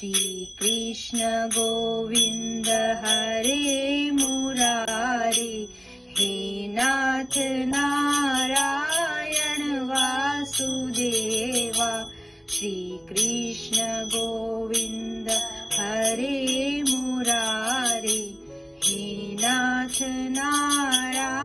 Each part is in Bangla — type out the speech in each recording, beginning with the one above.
श्रीकृष्ण गोविन्द हरे मुरारे, हे नाथ नारायण वासुदेवा। श्रीकृष्ण गोविन्द हरे मुरारे, हे नाथ नारायण।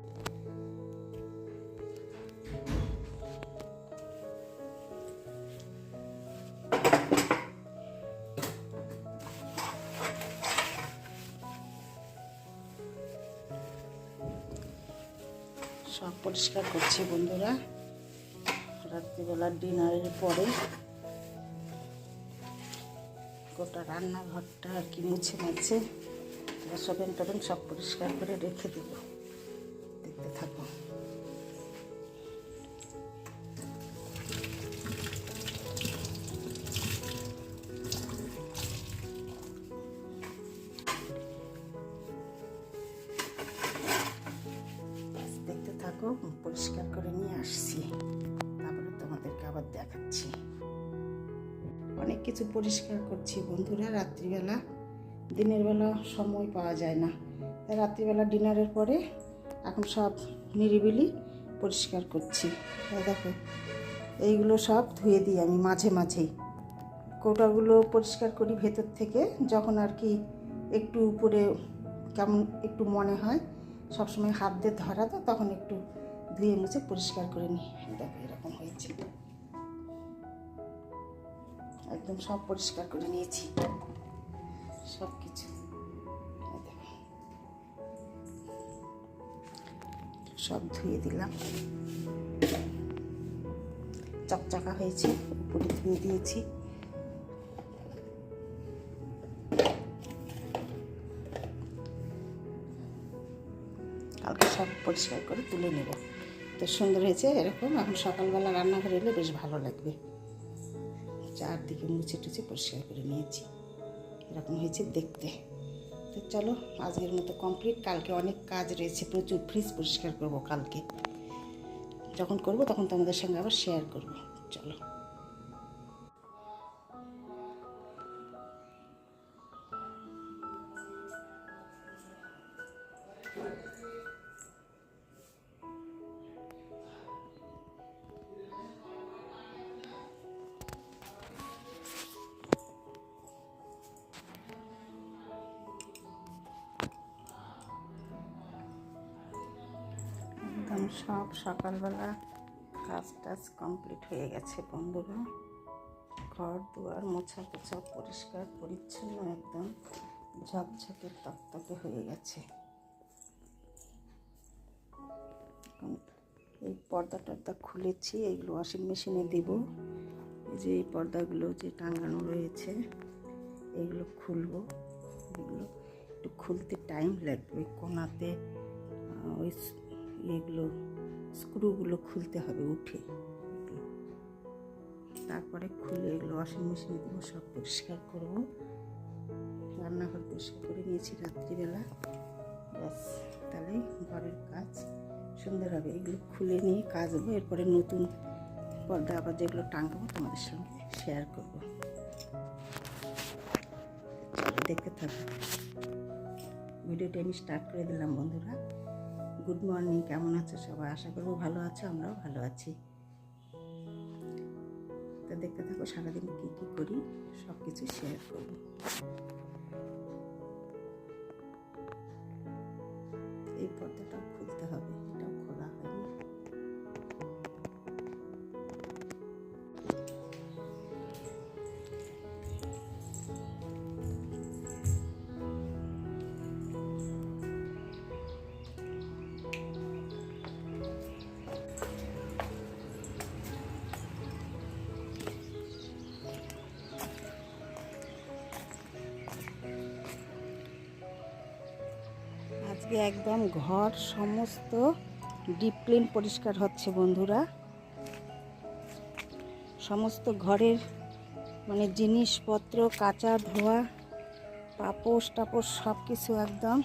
সব পরিষ্কার করছি বন্ধুরা। রাত্রিবেলা ডিনারের পরে গোটা রান্নাঘরটা আর কি মুছে মাছে শোভেন টোভেন সব পরিষ্কার করে রেখে দেব। দেখতে থাকো। দেখতে থাকো, পরিষ্কার করে নিয়ে আসছি, তারপরে তোমাদেরকে আবার দেখাচ্ছি। অনেক কিছু পরিষ্কার করছি বন্ধুরা রাত্রিবেলা। দিনের বেলা সময় পাওয়া যায় না, তাই রাত্রিবেলা ডিনারের পরে এখন সব নিরিবিলি পরিষ্কার করছি। দেখো এইগুলো সব ধুয়ে দিই আমি মাঝে মাঝেই। কৌটাগুলো পরিষ্কার করি ভেতর থেকে, যখন আর কি একটু উপরে কেমন একটু মনে হয় সবসময় হাত দিয়ে ধরা তো, তখন একটু ধুয়ে মুছে পরিষ্কার করে নিই। দেখো এরকম হয়েছে, একদম সব পরিষ্কার করে নিয়েছি সব কিছু। সব ধুয়ে দিলাম, চকচকা হয়েছে, উপরে ধুয়ে দিয়েছি। কালকে সব পরিষ্কার করে তুলে নেব। তো সুন্দর হয়েছে এরকম। এখন সকালবেলা রান্নাঘরে এলে বেশ ভালো লাগবে। চারদিকে মুছে টুছে পরিষ্কার করে নিয়েছি, এরকম হয়েছে দেখতে। তো চলো আজকের মতো কমপ্লিট। কালকে অনেক কাজ রয়েছে, প্রচুর। ফ্রিজ পরিষ্কার করব কালকে, যখন করব তখন তোমাদের সঙ্গে আবার শেয়ার করব। চলো। একদম সব সকালবেলা কাজ টাজ কমপ্লিট হয়ে গেছে বন্ধুরা। ঘর দুয়ার মোছা পোছা পরিষ্কার পরিচ্ছন্ন, একদম ঝকঝকে তকতকে হয়ে গেছে। এই পর্দা টর্দা খুলেছি, এইগুলো ওয়াশিং মেশিনে দিব। এই যে এই পর্দাগুলো যে টাঙানো রয়েছে এইগুলো খুলবো। এগুলো একটু খুলতে টাইম লাগবে, কোনাতে ওই এগুলো স্ক্রুগুলো খুলতে হবে উঠে, তারপরে খুলে এগুলো ওয়াশিং মেশিনে দেবো। সব পরিষ্কার করবো। রান্নাঘর পরিষ্কার করে নিয়েছি রাত্রিবেলা, ব্যাস তাহলে ঘরের কাজ সুন্দর হবে। এগুলো খুলে নিয়ে কাচবো, এরপরে নতুন পর্দা আবার যেগুলো টাঙাবো তোমাদের সঙ্গে শেয়ার করবো। চলো দেখতে থাকো। ভিডিওটা আমি স্টার্ট করে দিলাম বন্ধুরা। গুড মর্নিং, কেমন আছো সবাই? আশা করবো ভালো আছো, আমরাও ভালো আছি। তো দেখতে থাকো সারাদিন কী কী করি, সব কিছু শেয়ার করবো। এই পর্দাটাও খুলতে হবে, এটাও খোলা হয়নি। আজকে একদম ঘর সমস্ত ডিপ ক্লিন পরিষ্কার হচ্ছে বন্ধুরা। সমস্ত ঘরের মানে জিনিসপত্র কাচা ধোয়া, পাপোশ টাপোশ সব কিছু একদম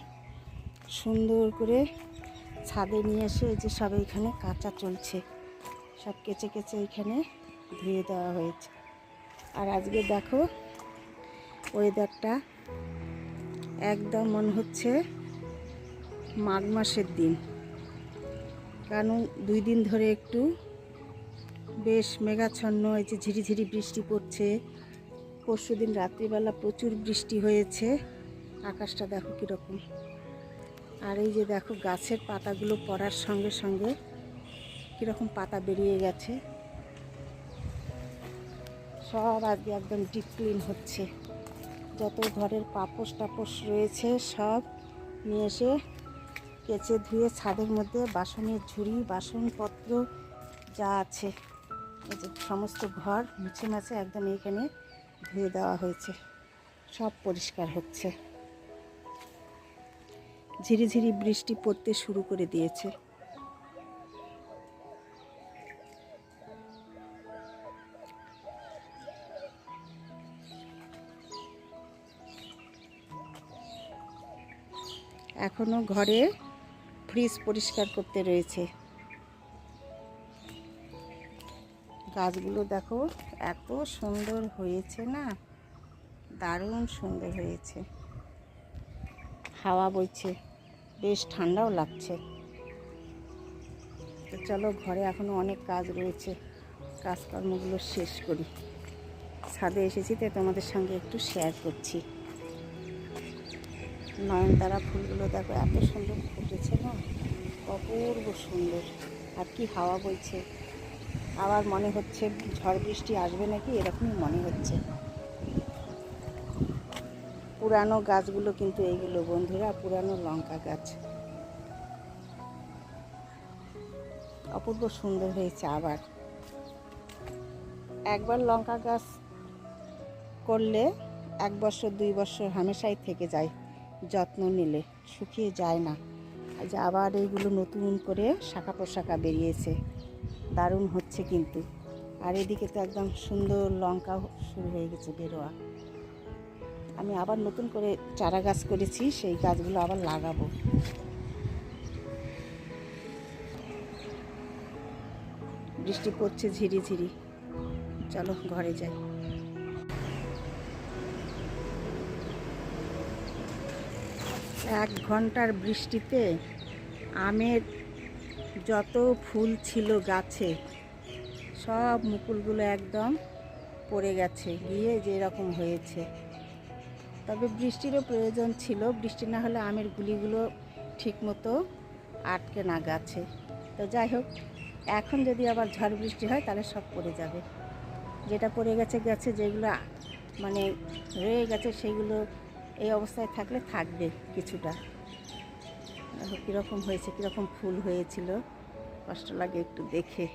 সুন্দর করে ছাদে নিয়ে এসে এই যে সব এইখানে কাচা চলছে। সব কেচে কেচে এইখানে ধুয়ে দেওয়া হয়েছে। আর আজকে দেখো ওয়েদারটা একদম মনে হচ্ছে মাঘ মাসের দিন, কারণ 2 দিন ধরে একটু বেশ মেঘাচ্ছন্ন, এই যে ঝিরিঝিরি বৃষ্টি পড়ছে। পরশুদিন রাত্রিবেলা প্রচুর বৃষ্টি হয়েছে। আকাশটা দেখো কীরকম। আর এই যে দেখো গাছের পাতাগুলো পড়ার সঙ্গে সঙ্গে কীরকম পাতা বেরিয়ে গেছে। সব আজকে একদম ডিপ ক্লিন হচ্ছে। যত ঘরের পাপোশ টাপোশ রয়েছে সব নিয়ে এসে কেচে ধুয়ে ছাদের মধ্যে বাসনের ঝুড়ি বাসনপত্র যা আছে এই যে সমস্ত ঘর মুছে মাছে একদম এখানে ধুয়ে দেওয়া হয়েছে। সব পরিষ্কার হচ্ছে। ঝিরিঝিরি বৃষ্টি পড়তে শুরু করে দিয়েছে। এখনো ঘরে ফ্রিজ পরিষ্কার করতে রয়েছে। গাছগুলো দেখো এত সুন্দর হয়েছে না, দারুণ সুন্দর হয়েছে। হাওয়া বইছে, বেশ ঠান্ডাও লাগছে। তো চলো, ঘরে এখনো অনেক কাজ রয়েছে, কাজকর্মগুলো শেষ করি। ছাদে এসেছি তো তোমাদের সঙ্গে একটু শেয়ার করছি। নয়নতারা ফুলগুলো দেখো এত সুন্দর ফুটেছে না, অপূর্ব সুন্দর। আর কি হাওয়া বইছে, আবার মনে হচ্ছে ঝড় বৃষ্টি আসবে নাকি, এরকমই মনে হচ্ছে। পুরানো গাছগুলো কিন্তু এইগুলো বন্ধুরা, পুরানো লঙ্কা গাছ, অপূর্ব সুন্দর হয়েছে। আবার একবার লঙ্কা গাছ করলে 1 বছর 2 বছর হামেশাই থেকে যায়, যত্ন নিলে শুকিয়ে যায় না। যে আবার এইগুলো নতুন করে শাখা পোশাখা বেরিয়েছে, দারুণ হচ্ছে কিন্তু। আর এদিকে তো একদম সুন্দর লঙ্কা শুরু হয়ে গেছে বেরোয়া। আমি আবার নতুন করে চারা গাছ করেছি, সেই গাছগুলো আবার লাগাবো। বৃষ্টি পড়ছে ঝিরিঝিরি। চলো ঘরে যাই। 1 ঘন্টার বৃষ্টিতে আমের যত ফুল ছিল গাছে সব মুকুলগুলো একদম পড়ে গেছে, গিয়ে যে এরকম হয়েছে। তবে বৃষ্টিরও প্রয়োজন ছিল, বৃষ্টি না হলে আমের গুলিগুলো ঠিকমতো আটকে না গাছে। তো যাই হোক, এখন যদি আবার ঝড় বৃষ্টি হয় তাহলে সব পড়ে যাবে। যেটা পড়ে গেছে গেছে, যেগুলো মানে রয়ে গেছে সেগুলো এই অবস্থায় থাকলে থাকবে কিছুটা। দেখো কীরকম হয়েছে, কীরকম ফুল হয়েছিল, কষ্ট লাগে একটু দেখে।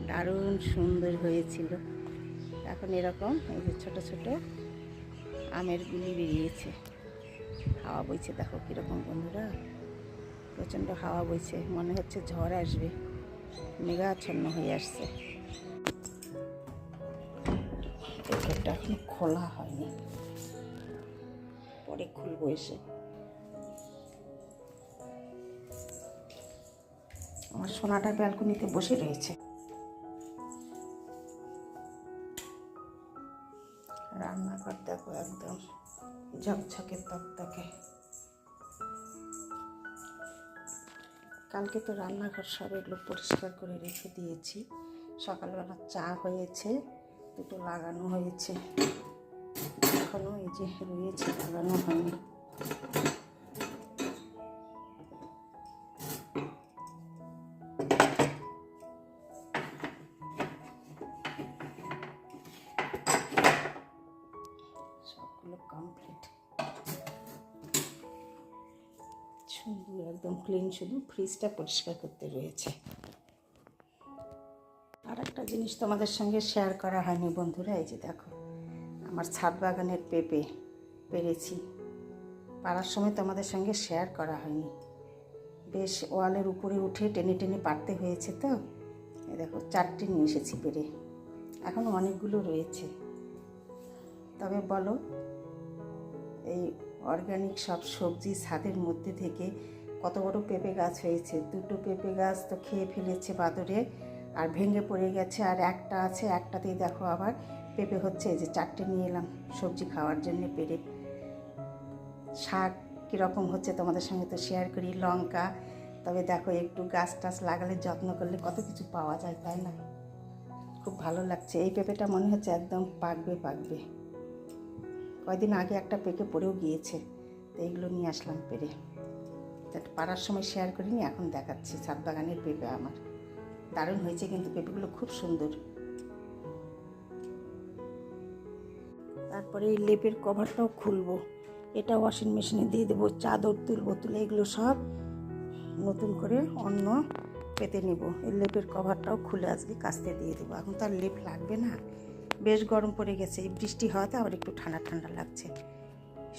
দারুণ সুন্দর হয়েছিল। এখন এরকম এই যে ছোটো ছোটো আমের গুলি বেরিয়েছে। হাওয়া বইছে দেখো কীরকম বন্ধুরা, প্রচণ্ড হাওয়া বইছে, মনে হচ্ছে ঝড় আসবে, মেঘাচ্ছন্ন হয়ে আসছে। এটা এখন খোলা হয়নি, পরে খুলবো এসে। আমার সোনাটা ব্যালকনিতে বসে রয়েছে। রান্নাঘর দেখো একদম ঝকঝকে তকতকে। কালকে তো রান্নাঘর সব এগুলো পরিষ্কার করে রেখে দিয়েছি। সকালবেলা চা হয়েছে, দুটো লাগানো হয়েছে, এখনো এই যে রয়েছে, লাগানো হয়নি। সবগুলো কমপ্লিট, সুন্দর একদম ক্লিন, শুধু ফ্রিজটা পরিষ্কার করতে রয়েছে। আর একটা জিনিস তোমাদের সঙ্গে শেয়ার করা হয়নি বন্ধুরা, এই যে দেখো আমার ছাদ বাগানের পেঁপে পেরেছি। পাড়ার সময় তোমাদের সঙ্গে শেয়ার করা হয়নি, বেশ ওয়ালের উপরে উঠে টেনে টেনে পারতে হয়েছে। তো এই দেখো 4টে নিয়ে এসেছি পেরে, এখনও অনেকগুলো রয়েছে। তবে বলো, এই অর্গানিক সব সবজি ছাদের মধ্যে থেকে কত বড় পেঁপে গাছ হয়েছে। 2টো পেঁপে গাছ তো খেয়ে ফেলেছে বাদরে, আর ভেঙে পড়ে গেছে, আর একটা আছে, একটাতেই দেখো আবার পেঁপে হচ্ছে, এই যে 4টে নিয়ে এলাম সবজি খাওয়ার জন্য পেরে। শাক কীরকম হচ্ছে তোমাদের সঙ্গে তো শেয়ার করি, লঙ্কা। তবে দেখো একটু গাছ টাছ লাগালে, যত্ন করলে কত কিছু পাওয়া যায়, তাই না? খুব ভালো লাগছে। এই পেঁপেটা মনে হচ্ছে একদম পাকবে। কয়দিন আগে একটা পেকে পড়েও গিয়েছে, তো এইগুলো নিয়ে আসলাম পেরে। পাড়ার সময় শেয়ার করিনি, এখন দেখাচ্ছি। ছাদ বাগানের পেঁপে আমার দারুণ হয়েছে, কিন্তু পেঁপেগুলো খুব সুন্দর। তারপরে এই লেপের কভারটাও খুলবো, এটা ওয়াশিং মেশিনে দিয়ে দেবো। চাদর তুলে এগুলো সব নতুন করে অন্য পেতে নেব। এই লেপের কভারটাও খুলে আজকে কাচতে দিয়ে দেবো। এখন তো আর লেপ লাগবে না, বেশ গরম পড়ে গেছে। এই বৃষ্টি হওয়াতে আবার একটু ঠান্ডা লাগছে।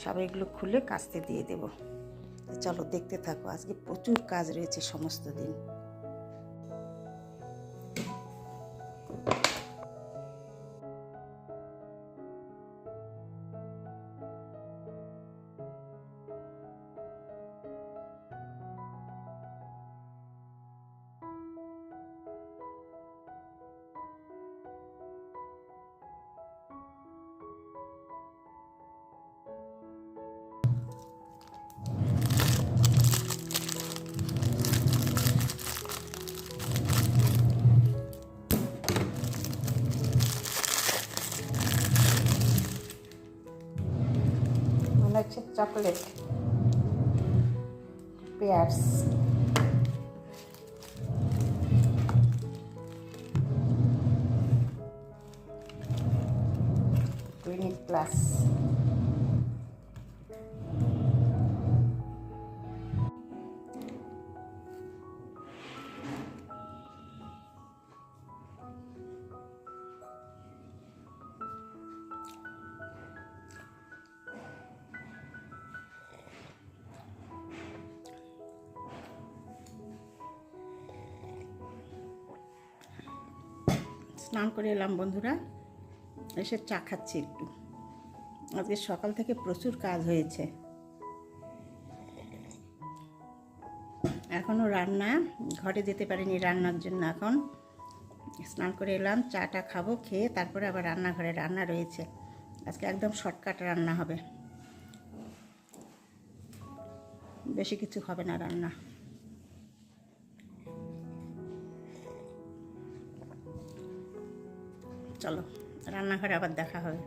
সব এগুলো খুলে কাচতে দিয়ে দেবো। চলো দেখতে থাকো, আজকে প্রচুর কাজ রয়েছে সমস্ত দিন। হচ্ছে চকলেট পেয়ার্স, ক্লিনিক প্লাস। স্নান করে এলাম বন্ধুরা, এসে চা খাচ্ছি একটু। আজকে সকাল থেকে প্রচুর কাজ হয়েছে। এখনও রান্না, ঘরে যেতে পারিনি রান্নার জন্য। এখন স্নান করে এলাম, চাটা খাবো, খেয়ে তারপরে আবার রান্নাঘরে রান্না রয়েছে। আজকে একদম শর্টকাট রান্না হবে, বেশি কিছু হবে না রান্না। চলো রান্নাঘরে আবার দেখা হবে।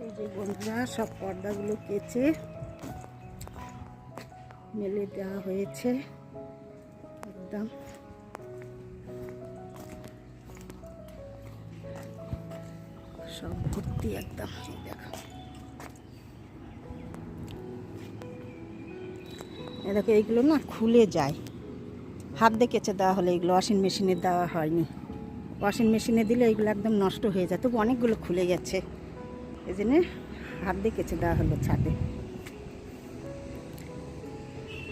এই যে বন্ধুরা, সব পর্দাগুলো কেচে মেলে দেওয়া হয়েছে একদম। সব ভর্তি একদম। দেখো দেখো, এইগুলো না খুলে যায়, হাত দিয়ে কেচে দেওয়া হলে। এগুলো ওয়াশিং মেশিনে দেওয়া হয়নি, ওয়াশিং মেশিনে দিলে এগুলো একদম নষ্ট হয়ে যায়। তবু অনেকগুলো খুলে গেছে, এই জন্য হাত দিয়ে কেচে দেওয়া হলো ছাদে।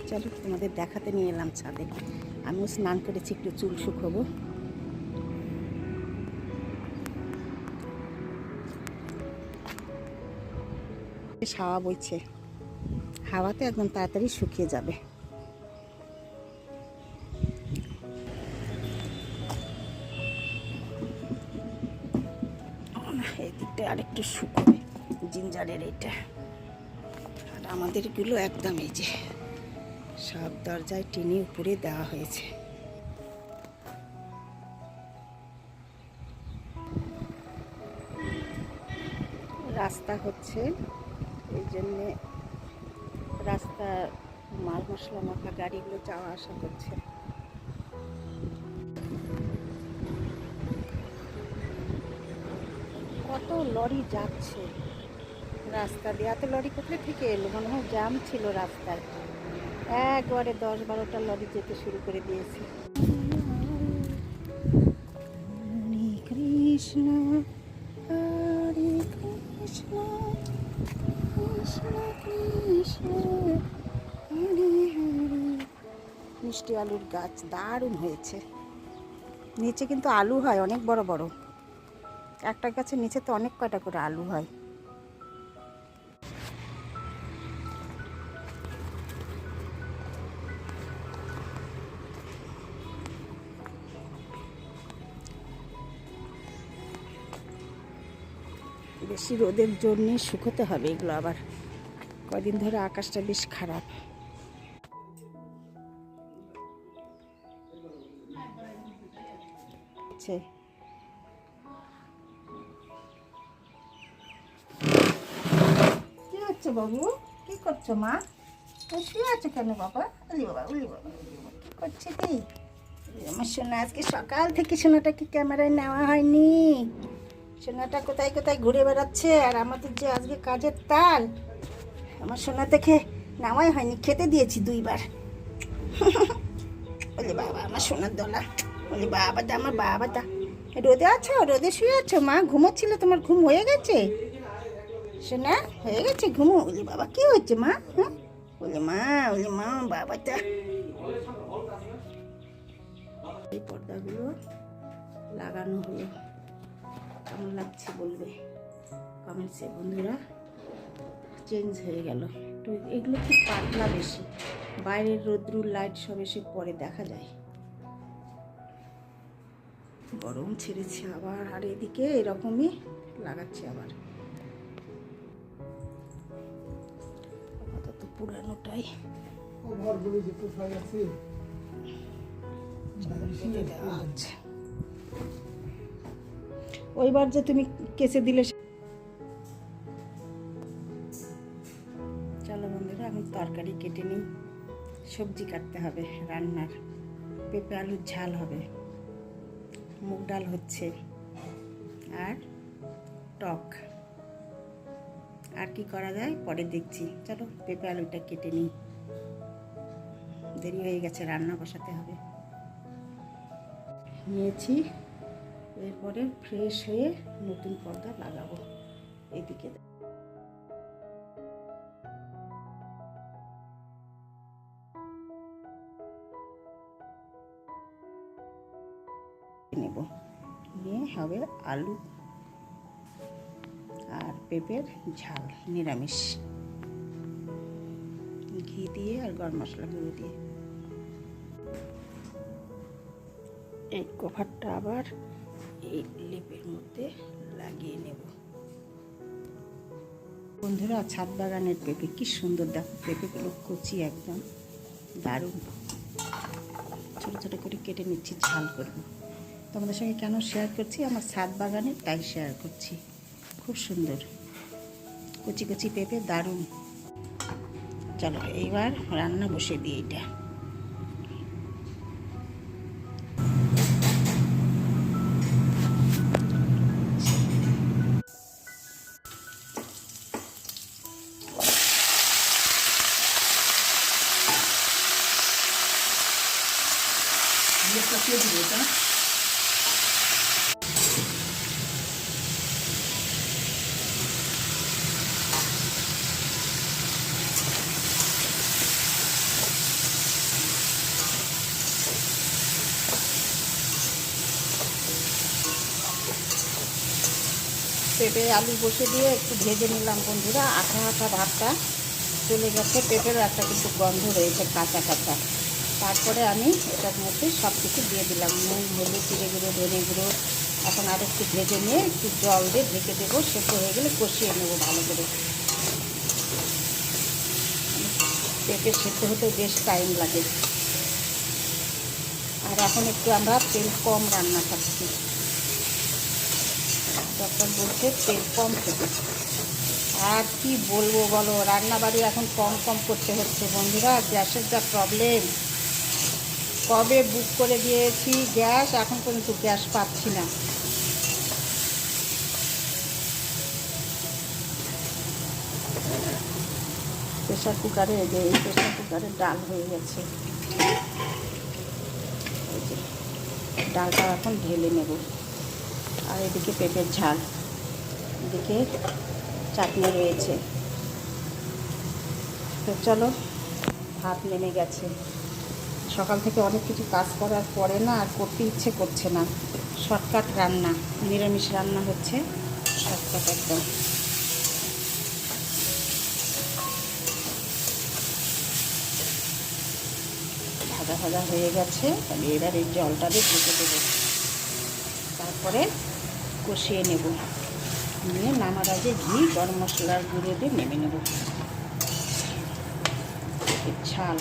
চলো তোমাদের দেখাতে নিয়ে এলাম ছাদে। আমিও স্নান করেছি, একটু চুল শুকোবো। হাওয়া বইছে, হাওয়াতে একদম তাড়াতাড়ি শুকিয়ে যাবে। এই দিকটা আরেকটু শুকোবে, জিঞ্জারের এটা। আর আমাদেরগুলো একদম এই যে সব দরজায় টিনে উপরে দেওয়া হয়েছে। রাস্তা হচ্ছে, এই জন্যে রাস্তা মাল মশলা মাখা গাড়িগুলো যাওয়া আসা করছে। কত লরি যাচ্ছে রাস্তা দিয়ে, এত লরি কোথায় থেকে এলো? মনে হয় জ্যাম ছিল রাস্তায়, একবারে 10-12টা লরি যেতে শুরু করে দিয়েছে। হরে কৃষ্ণ হরে কৃষ্ণ কৃষ্ণ কৃষ্ণ হরে হরে। মিষ্টি আলুর গাছ দারুণ হয়েছে। নিচে কিন্তু আলু হয় অনেক বড় বড়, একটা গাছের নিচে তো অনেক কয়টা করে আলু হয়। বেশি রোদের জন্যে শুকোতে হবে এগুলো, আবার কয়দিন ধরে আকাশটা বেশ খারাপ। কি হচ্ছে বাবু, কি করছো মা? শুয়ে আছো কেন বাবা? উলি বাবা, উলি বাবা, কি করছে কি? আমার সোনা আজকে সকাল থেকে সোনাটাকে ক্যামেরায় নেওয়া হয়নি। সোনাটা কোথায় কোথায় ঘুরে বেড়াচ্ছে, আর আমাদের যে আজকে কাজের তাল, আমার সোনা থেকে নেওয়াই হয়নি। খেতে দিয়েছি 2 বার। বলি বাবা আমার সোনার দলা, বলি বাবাটা আমার বাবাটা। রোদে আছো, রোদে শুয়ে আছো মা? ঘুমোচ্ছিল, তোমার ঘুম হয়ে গেছে সোনা? হয়ে গেছে ঘুমো? বলি বাবা কি হচ্ছে মা? হ্যাঁ বলি মা বাবাটা। এই পর্দাগুলো লাগানো হলো, কেমন লাগছে বলবে কমেন্টসে বন্ধুরা। চেঞ্জ হয়ে গেল তো, এগুলো খুব পাতলা, বেশি বাইরের রোদ্রুর লাইট সব এসে পরে দেখা যায়। গরম ছেড়েছে আবার, আর এদিকে এরকমই লাগাচ্ছে আবার। আপাতত পুরানোটাই আচ্ছা। ওইবার যে তুমি কেচে দিলে। চলো বন্ধুরা, আমি তরকারি কেটে নিই, সবজি কাটতে হবে রান্নার। পেঁপে আলুর ঝাল হবে, মুগ ডাল হচ্ছে, আর টক। আর কি করা যায় পরে দেখছি। চলো পেঁপে আলুটা কেটে নিই, দেরি হয়ে গেছে, রান্না বসাতে হবে। নিয়েছি, এরপরে ফ্রেশ হয়ে নতুন পর্দা লাগাবো। এদিকে নেব, নিয়ে হবে আলু আর পেঁপের ঝাল, নিরামিষ, ঘি দিয়ে আর গরম মশলা গুঁড়ো দিয়ে। এই কভারটা আবার এই লেপের মধ্যে লাগিয়ে নেব। বন্ধুরা, ছাদ বাগানের পেঁপে কি সুন্দর, দেখো পেঁপেগুলো কচি একদম দারুণ। ছোট ছোট করে কেটে নিচ্ছি, ঝাল করব। তোমাদের সঙ্গে কেন শেয়ার করছি, আমার ছাদ বাগানে তাই শেয়ার করছি। খুব সুন্দর কচি কচি পেঁপে, দারুণ। চলো এইবার রান্না বসে দিই। এটা পেঁপে আলু বসে দিয়ে একটু ভেজে নিলাম বন্ধুরা। আঠা আঠা ভাবটা চলে গেছে, পেঁপেরও একটা কিন্তু গন্ধ রয়েছে কাঁচা কাঁচা। তারপরে আমি এটার মধ্যে সব কিছু দিয়ে দিলাম, নুন, হলুদ, জিরে গুঁড়ো, ধনে গুঁড়ো। এখন আর একটু ভেজে নিয়ে একটু জল দিয়ে ঢেকে দেবো, সেদ্ধ হয়ে গেলে কষিয়ে নেবো ভালো করে। পেঁপে সেদ্ধ হতে বেশ টাইম লাগে। আর এখন একটু আমরা তেল কম রান্না খাচ্ছি, ডক্টর বলছে তেল কম খেতে। আর কি বলবো বলো, রান্নাবাড়ি এখন কম কম করতে হচ্ছে বন্ধুরা। গ্যাসের যা প্রবলেম, কবে বুক করে দিয়েছি গ্যাস, এখন পর্যন্ত গ্যাস পাচ্ছি না। প্রেশার কুকারে, এই প্রেশার কুকারে ডাল হয়ে গেছে, এই যে ডালটা এখন ঢেলে নেব। আর এদিকে পেঁপের ঝাল, এদিকে চাটনি রয়েছে। তো চলো, ভাত নেমে গেছে, সকাল থেকে অনেক কিছু কাজ করার পরে না আর করতে ইচ্ছে করছে না। শর্টকাট রান্না, নিরামিষ রান্না হচ্ছে, শর্টকাট একদম। ভাজা ভাজা হয়ে গেছে, তাহলে এবার এই জলটা দিয়ে ঢেকে দেবো, তারপরে কষিয়ে নেব। নিয়ে নামার আগে ঘি গরম মশলার গুঁড়ো দিয়ে নেমে নেব। ঝাল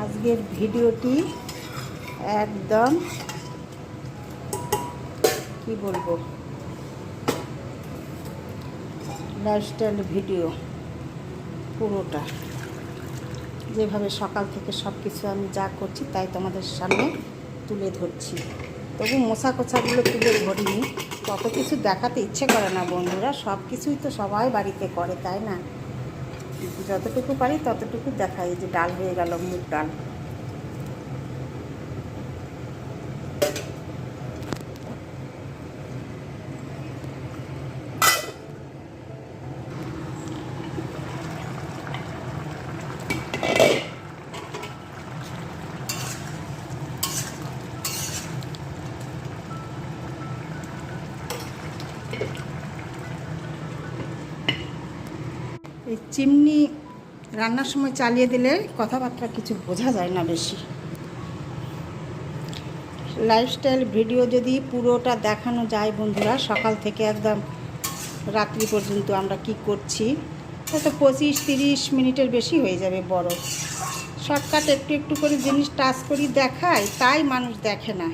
আজকের ভিডিওটি একদম কি বলবো, লাইফস্টাইল ভিডিও পুরোটা। যেভাবে সকাল থেকে সব কিছু আমি যা করছি তাই তোমাদের সামনে তুলে ধরছি। তবু মশা কোছাগুলো তুলে ধরিনি, কত কিছু দেখাতে ইচ্ছে করে না বন্ধুরা। সব কিছুই তো সবাই বাড়িতে করে, তাই না? যতটুকু পারি ততটুকু দেখাই। যে ডাল হয়ে গেল, মুগ ডাল। এই চিমনি রান্নার সময় চালিয়ে দিলে কথাবার্তা কিছু বোঝা যায় না বেশি। লাইফস্টাইল ভিডিও যদি পুরোটা দেখানো যায় বন্ধুরা, সকাল থেকে একদম রাত্রি পর্যন্ত আমরা কি করছি, হয়তো 25-30 মিনিটের বেশি হয়ে যাবে। বড় শর্টকাট একটু একটু করে জিনিস টাচ করি দেখায়, তাই মানুষ দেখে না।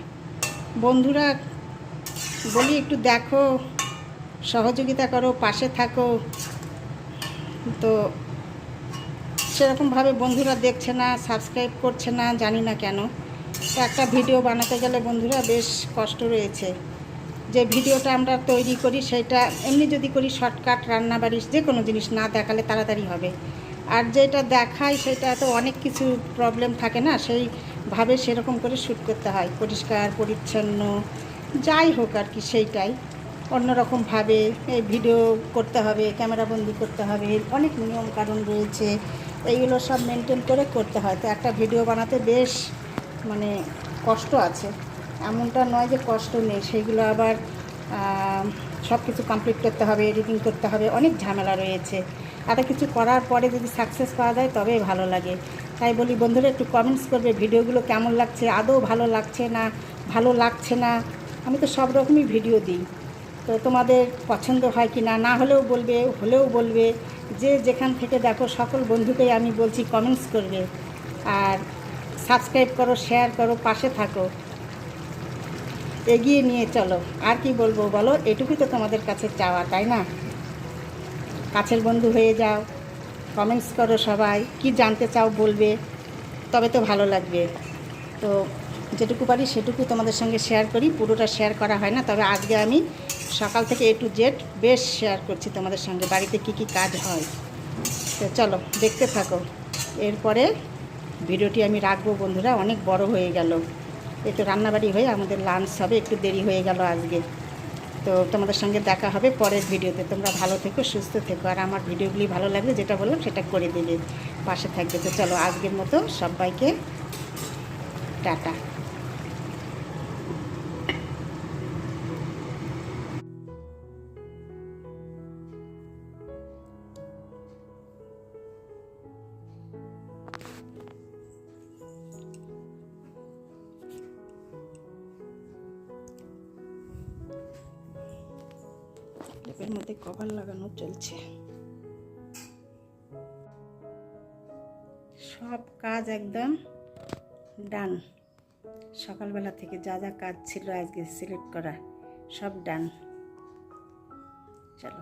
বন্ধুরা বলি একটু দেখো, সহযোগিতা করো, পাশে থাকো। তো সেরকমভাবে বন্ধুরা দেখছে না, সাবস্ক্রাইব করছে না, জানি না কেন। তো একটা ভিডিও বানাতে গেলে বন্ধুরা বেশ কষ্ট রয়েছে। যে ভিডিওটা আমরা তৈরি করি সেটা এমনি যদি করি শর্টকাট রান্নাবাড়ির যে কোনো জিনিস না দেখালে তাড়াতাড়ি হবে। আর যেটা দেখাই সেটা তো অনেক কিছু প্রবলেম থাকে না, সেইভাবে সেরকম করে শ্যুট করতে হয়, পরিষ্কার পরিচ্ছন্ন যাই হোক আর কি। সেইটাই অন্যরকমভাবে এই ভিডিও করতে হবে, ক্যামেরাবন্দি করতে হবে, অনেক নিয়ম কানুন রয়েছে, এইগুলো সব মেনটেন করে করতে হয়। তো একটা ভিডিও বানাতে বেশ মানে কষ্ট আছে, এমনটা নয় যে কষ্ট নেই। সেইগুলো আবার সব কিছু কমপ্লিট করতে হবে, এডিটিং করতে হবে, অনেক ঝামেলা রয়েছে। এত কিছু করার পরে যদি সাকসেস পাওয়া যায় তবেই ভালো লাগে। তাই বলি বন্ধুরা একটু কমেন্টস করবে ভিডিওগুলো কেমন লাগছে, আদৌ ভালো লাগছে না ভালো লাগছে না। আমি তো সব রকমই ভিডিও দিই, তো তোমাদের পছন্দ হয় কি না, না হলেও বলবে, হলেও বলবে। যে যেখান থেকে দেখো সকল বন্ধুকেই আমি বলছি কমেন্টস করবে, আর সাবস্ক্রাইব করো, শেয়ার করো, পাশে থাকো, এগিয়ে নিয়ে চলো। আর কি বলবো বলো, এটুকুই তো তোমাদের কাছে চাওয়া, তাই না? কাছের বন্ধু হয়ে যাও, কমেন্টস করো, সবাই কি জানতে চাও বলবে, তবে তো ভালো লাগবে। তো যেটুকু পারি সেটুকু তোমাদের সঙ্গে শেয়ার করি, পুরোটা শেয়ার করা হয় না। তবে আজকে আমি সকাল থেকে A to Z বেশ শেয়ার করছি তোমাদের সঙ্গে, বাড়িতে কি কি কাজ হয়। তো চলো দেখতে থাকো। এরপরে ভিডিওটি আমি রাখবো বন্ধুরা, অনেক বড় হয়ে গেল। এই তো রান্নাবাড়ি হয়ে আমাদের লাঞ্চ হবে, একটু দেরি হয়ে গেল আজকে। তো তোমাদের সঙ্গে দেখা হবে পরের ভিডিওতে। তোমরা ভালো থেকো, সুস্থ থেকো, আর আমার ভিডিওগুলি ভালো লাগলে যেটা বললাম সেটা করে দেবে, পাশে থাকবে। তো চলো আজকের মতো সবাইকে টাটা। লেপের মধ্যে কভার লাগানো চলছে, সব কাজ একদম ডান। সকালবেলা থেকে যা যা কাজ ছিল আজকে সিলেক্ট করা, সব ডান। চলো।